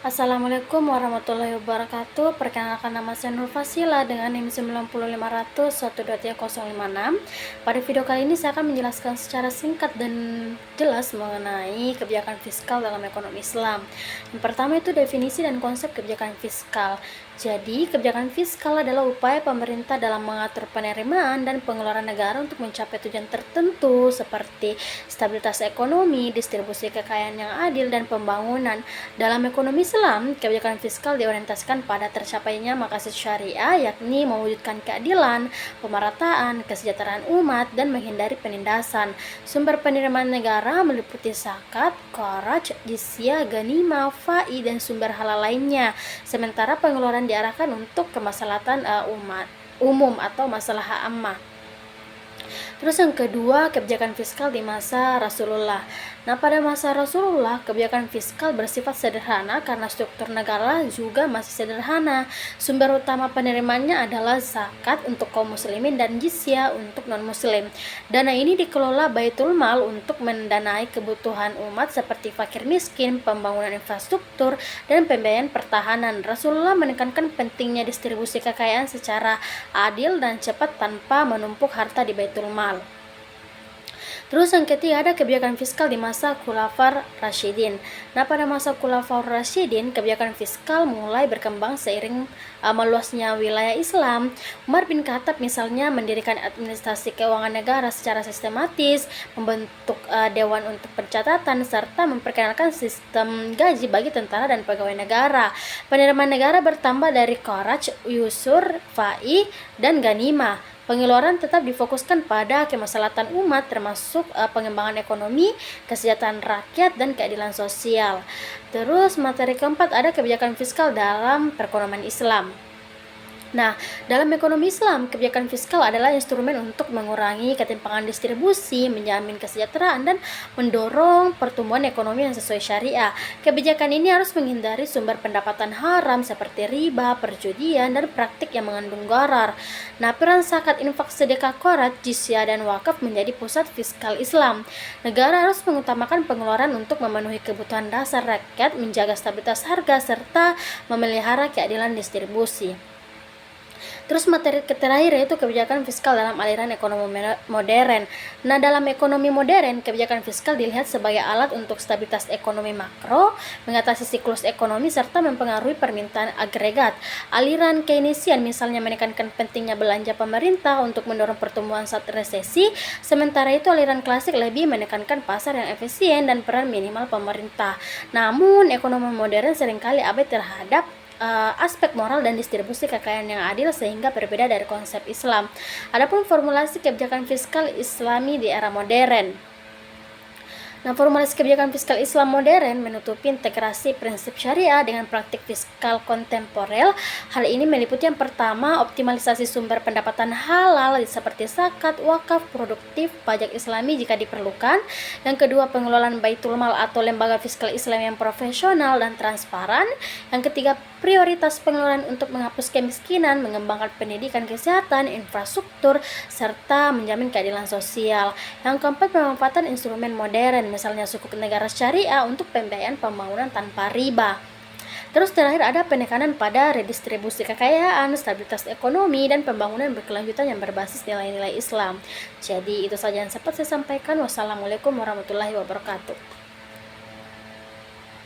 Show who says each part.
Speaker 1: Assalamualaikum warahmatullahi wabarakatuh. Perkenalkan, nama saya Nur Fasila dengan NIM 90500123056. Pada video kali ini saya akan menjelaskan secara singkat dan jelas mengenai kebijakan fiskal dalam ekonomi Islam. Yang pertama itu definisi dan konsep kebijakan fiskal. Jadi, kebijakan fiskal adalah upaya pemerintah dalam mengatur penerimaan dan pengeluaran negara untuk mencapai tujuan tertentu seperti stabilitas ekonomi, distribusi kekayaan yang adil, dan pembangunan. Dalam ekonomi Islam, kebijakan fiskal diorientasikan pada tercapainya maqasid syariah, yakni mewujudkan keadilan, pemerataan, kesejahteraan umat, dan menghindari penindasan. Sumber penerimaan negara meliputi zakat, kharaj, jizyah, ghanimah, fai, dan sumber halal lainnya. Sementara pengeluaran diarahkan untuk kemaslahatan umat umum atau masalah ammah. Terus yang kedua, kebijakan fiskal di masa Rasulullah. Nah, pada masa Rasulullah, kebijakan fiskal bersifat sederhana karena struktur negara juga masih sederhana. Sumber utama penerimaannya adalah zakat untuk kaum muslimin dan jizyah untuk non-muslim. Dana ini dikelola Baitul Mal untuk mendanai kebutuhan umat seperti fakir miskin, pembangunan infrastruktur, dan pembiayaan pertahanan. Rasulullah menekankan pentingnya distribusi kekayaan secara adil dan cepat tanpa menumpuk harta di Baitul Mal. Terus yang ketiga, ada kebijakan fiskal di masa Khulafaur Rasyidin. Nah, pada masa Khulafaur Rasyidin, kebijakan fiskal mulai berkembang seiring meluasnya wilayah Islam. Umar bin Khattab misalnya mendirikan administrasi keuangan negara secara sistematis, membentuk dewan untuk pencatatan, serta memperkenalkan sistem gaji bagi tentara dan pegawai negara. Penerimaan negara bertambah dari kharaj, yusur, fai, dan ghanimah. Pengeluaran tetap difokuskan pada kemaslahatan umat, termasuk pengembangan ekonomi, kesejahteraan rakyat, dan keadilan sosial. Terus materi keempat, ada kebijakan fiskal dalam perekonomian Islam. Nah, dalam ekonomi Islam, kebijakan fiskal adalah instrumen untuk mengurangi ketimpangan distribusi, menjamin kesejahteraan, dan mendorong pertumbuhan ekonomi yang sesuai syariah. Kebijakan ini harus menghindari sumber pendapatan haram seperti riba, perjudian, dan praktik yang mengandung gharar. Nah, peran zakat, infak, sedekah, kharaj, jizyah, dan wakaf menjadi pusat fiskal Islam. Negara harus mengutamakan pengeluaran untuk memenuhi kebutuhan dasar rakyat, menjaga stabilitas harga, serta memelihara keadilan distribusi. Terus materi terakhir yaitu kebijakan fiskal dalam aliran ekonomi modern. Nah, dalam ekonomi modern, kebijakan fiskal dilihat sebagai alat untuk stabilitas ekonomi makro, mengatasi siklus ekonomi, serta mempengaruhi permintaan agregat. Aliran Keynesian misalnya menekankan pentingnya belanja pemerintah untuk mendorong pertumbuhan saat resesi, sementara itu aliran klasik lebih menekankan pasar yang efisien dan peran minimal pemerintah. Namun, ekonomi modern seringkali abai terhadap aspek moral dan distribusi kekayaan yang adil sehingga berbeda dari konsep Islam. Adapun formulasi kebijakan fiskal Islami di era modern. Nah, formulasi kebijakan fiskal Islam modern menutupi integrasi prinsip syariah dengan praktik fiskal kontemporer. Hal ini meliputi yang pertama, optimalisasi sumber pendapatan halal seperti zakat, wakaf, produktif, pajak Islami jika diperlukan. Yang kedua, pengelolaan Baitul Mal atau lembaga fiskal Islam yang profesional dan transparan. Yang ketiga, prioritas pengeluaran untuk menghapus kemiskinan, mengembangkan pendidikan, kesehatan, infrastruktur, serta menjamin keadilan sosial. Yang keempat, pemanfaatan instrumen modern, misalnya sukuk negara syariah untuk pembiayaan pembangunan tanpa riba. Terus terakhir, ada penekanan pada redistribusi kekayaan, stabilitas ekonomi, dan pembangunan berkelanjutan yang berbasis nilai-nilai Islam. Jadi itu saja yang sempat saya sampaikan. Wassalamualaikum warahmatullahi wabarakatuh.